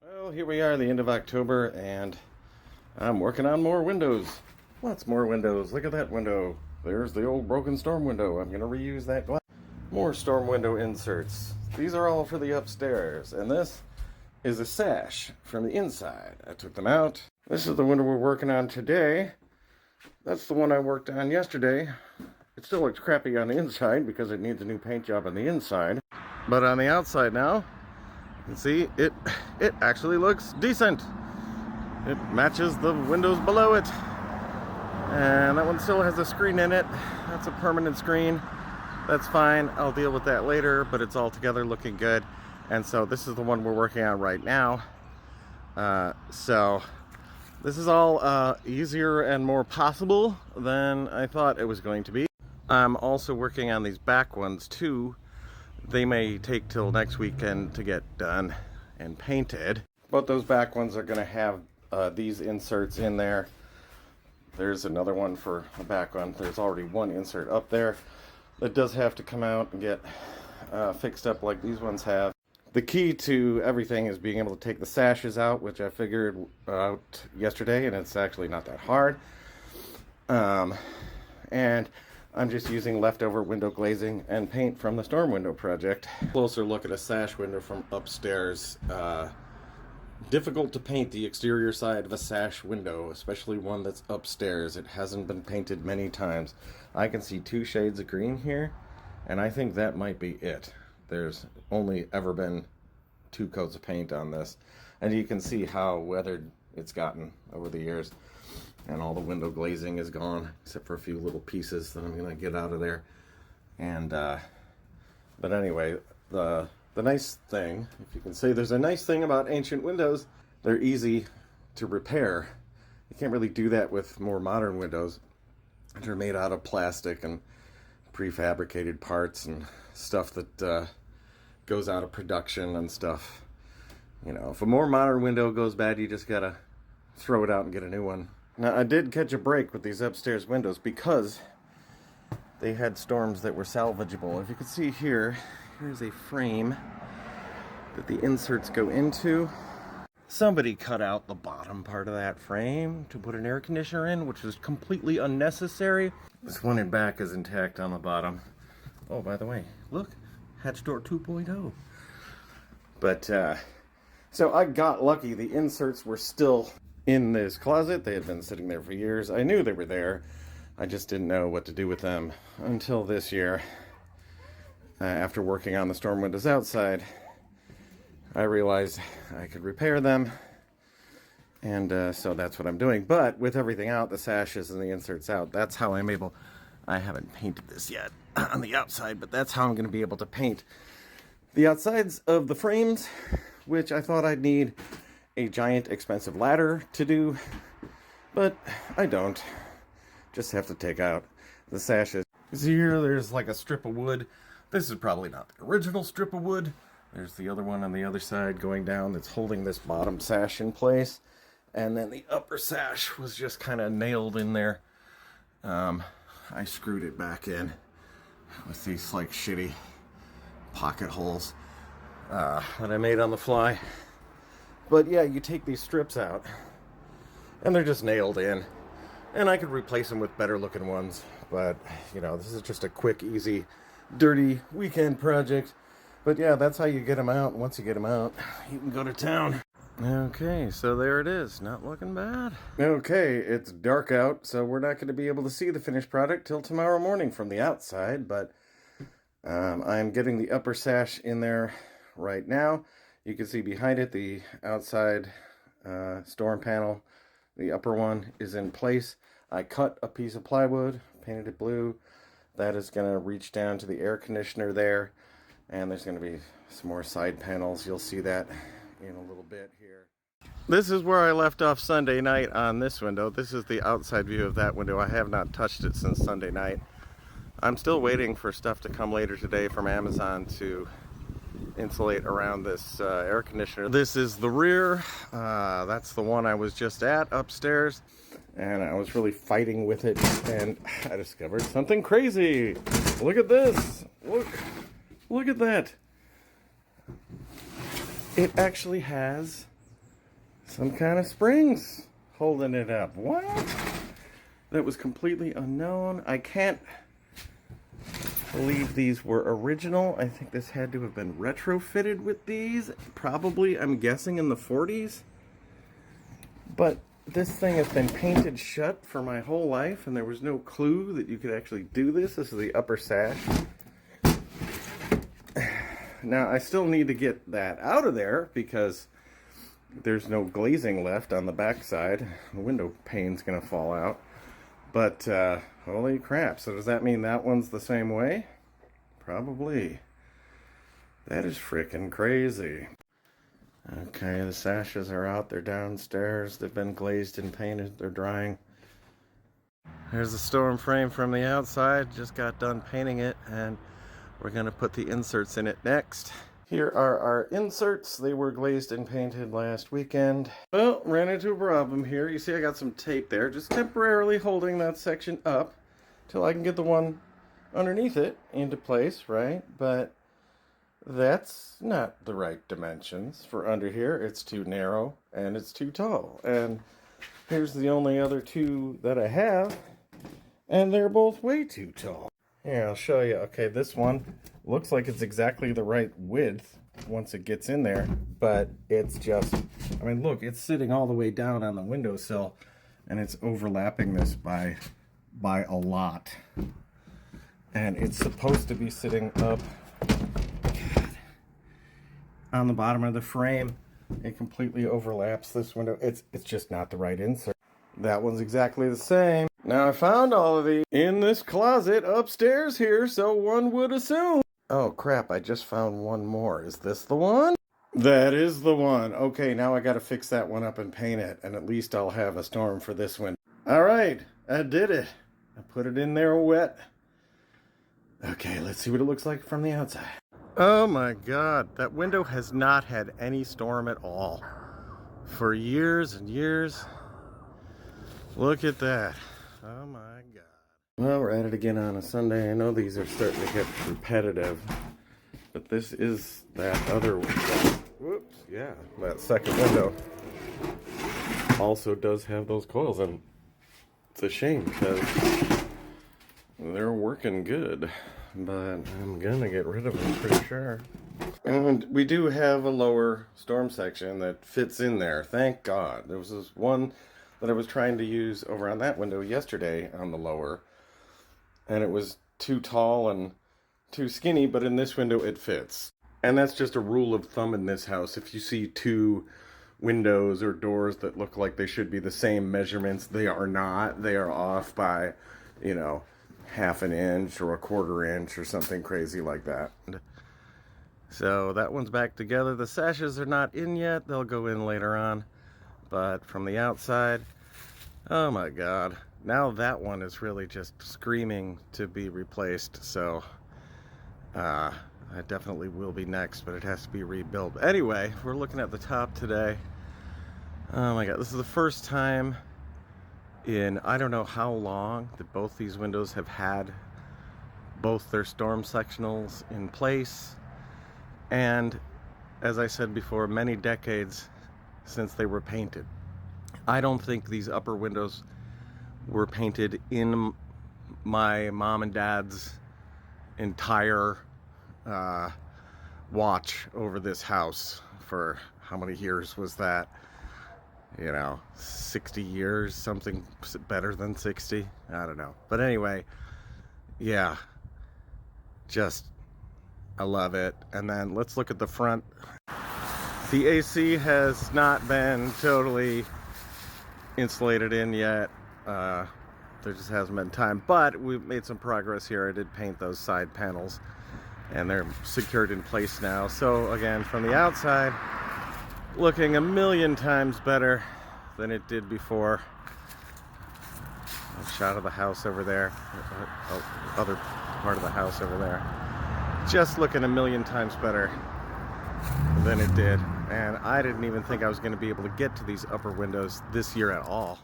Well, here we are, the end of October, and I'm working on more windows. Lots more windows. Look at that window. There's the old broken storm window. I'm going to reuse that glass. More storm window inserts. These are all for the upstairs, and this is a sash from the inside. I took them out. This is the window we're working on today. That's the one I worked on yesterday. It still looks crappy on the inside because it needs a new paint job on the inside. But on the outside now, you can see it actually looks decent. It matches the windows below it. And that one still has a screen in it. That's a permanent screen. That's fine. I'll deal with that later, but it's all together looking good. And so this is the one we're working on right now. So this is all easier and more possible than I thought it was going to be. I'm also working on these back ones too. They may take till next weekend to get done and painted. But those back ones are going to have these inserts in there. There's another one for the back one. There's already one insert up there that does have to come out and get fixed up like these ones have. The key to everything is being able to take the sashes out, which I figured out yesterday, and it's actually not that hard. And I'm just using leftover window glazing and paint from the storm window project. Closer look at a sash window from upstairs. Difficult to paint the exterior side of a sash window, especially one that's upstairs. It hasn't been painted many times. I can see 2 shades of green here, and I think that might be it. There's only ever been 2 coats of paint on this, and you can see how weathered it's gotten over the years. And all the window glazing is gone, except for a few little pieces that I'm gonna get out of there. And but anyway, the nice thing, if you can say there's a nice thing about ancient windows, they're easy to repair. You can't really do that with more modern windows. They're made out of plastic and prefabricated parts and stuff that goes out of production and stuff. You know, if a more modern window goes bad, you just gotta throw it out and get a new one. Now, I did catch a break with these upstairs windows because they had storms that were salvageable. If you can see here, here's a frame that the inserts go into. Somebody cut out the bottom part of that frame to put an air conditioner in, which was completely unnecessary. This one in back is intact on the bottom. Oh, by the way, look, hatch door 2.0. But, so I got lucky. The inserts were still in this closet. They had been sitting there for years. I knew they were there. I just didn't know what to do with them until this year. After working on the storm windows outside, I realized I could repair them. And so that's what I'm doing. But with everything out, the sashes and the inserts out, that's how I'm able... I haven't painted this yet on the outside, but that's how I'm going to be able to paint the outsides of the frames, which I thought I'd need a giant expensive ladder to do, but I don't. Just have to take out the sashes. See here, there's like a strip of wood. This is probably not the original strip of wood. There's the other one on the other side going down that's holding this bottom sash in place. And then the upper sash was just kind of nailed in there. I screwed it back in with these like shitty pocket holes that I made on the fly. But yeah, you take these strips out, and they're just nailed in. And I could replace them with better looking ones. But, you know, this is just a quick, easy, dirty weekend project. But yeah, that's how you get them out. Once you get them out, you can go to town. Okay, so there it is. Not looking bad. Okay, it's dark out, so we're not going to be able to see the finished product till tomorrow morning from the outside. But I'm getting the upper sash in there right now. You can see behind it the outside storm panel. The upper one is in place. I cut a piece of plywood, painted it blue. That is going to reach down to the air conditioner there. And there's going to be some more side panels. You'll see that in a little bit here. This is where I left off Sunday night on this window. This is the outside view of that window. I have not touched it since Sunday night. I'm still waiting for stuff to come later today from Amazon to insulate around this air conditioner. This is the rear. That's the one I was just at upstairs, and I was really fighting with it, and I discovered something crazy. Look at this. Look at that. It actually has some kind of springs holding it up. What? That was completely unknown. I can't believe these were original. I think this had to have been retrofitted with these. Probably, I'm guessing, in the 40s. But this thing has been painted shut for my whole life, and there was no clue that you could actually do this. This is the upper sash. Now, I still need to get that out of there because there's no glazing left on the back side. The window pane's going to fall out. But, holy crap. So does that mean that one's the same way? Probably. That is freaking crazy. Okay, the sashes are out. They're downstairs. They've been glazed and painted. They're drying. Here's the storm frame from the outside. Just got done painting it, and we're going to put the inserts in it next. Here are our inserts. They were glazed and painted last weekend. Well, ran into a problem here. You see I got some tape there, just temporarily holding that section up till I can get the one underneath it into place, right? But that's not the right dimensions for under here. It's too narrow and it's too tall. And here's the only other two that I have, and they're both way too tall. Here, I'll show you. Okay, this one looks like it's exactly the right width once it gets in there, but it's just, I mean, look, it's sitting all the way down on the windowsill, and it's overlapping this by a lot. And it's supposed to be sitting up on the bottom of the frame. It completely overlaps this window. It's just not the right insert. That one's exactly the same. Now, I found all of these in this closet upstairs here, so one would assume. Oh, crap, I just found one more. Is this the one? That is the one. Okay, now I gotta fix that one up and paint it, and at least I'll have a storm for this one. All right, I did it. I put it in there wet. Okay, let's see what it looks like from the outside. Oh my God, that window has not had any storm at all for years and years. Look at that. Oh my God. Well, we're at it again on a Sunday. I know these are starting to get repetitive, but this is that other window. Whoops, yeah, that second window also does have those coils, and it's a shame because they're working good, but I'm gonna get rid of them pretty sure. And we do have a lower storm section that fits in there, thank God. There was this one that I was trying to use over on that window yesterday on the lower, and it was too tall and too skinny, but in this window it fits. And that's just a rule of thumb in this house. If you see two windows or doors that look like they should be the same measurements, they are not. They are off by, you know, half an inch or a quarter inch or something crazy like that. So that one's back together. The sashes are not in yet. They'll go in later on. But from the outside, oh my God. Now that one is really just screaming to be replaced. So I definitely will be next, but it has to be rebuilt. Anyway, we're looking at the top today. Oh my God, this is the first time in I don't know how long that both these windows have had both their storm sectionals in place. And as I said before, many decades since they were painted. I don't think these upper windows were painted in my mom and dad's entire watch over this house for how many years was that? You know, 60 years, something better than 60. I don't know. But anyway, yeah, just, I love it. And then let's look at the front. The AC has not been totally insulated in yet. There just hasn't been time, but we've made some progress here. I did paint those side panels and they're secured in place now. So again, from the outside, looking a million times better than it did before. A shot of the house over there, other part of the house over there. Just looking a million times better than it did. And I didn't even think I was going to be able to get to these upper windows this year at all.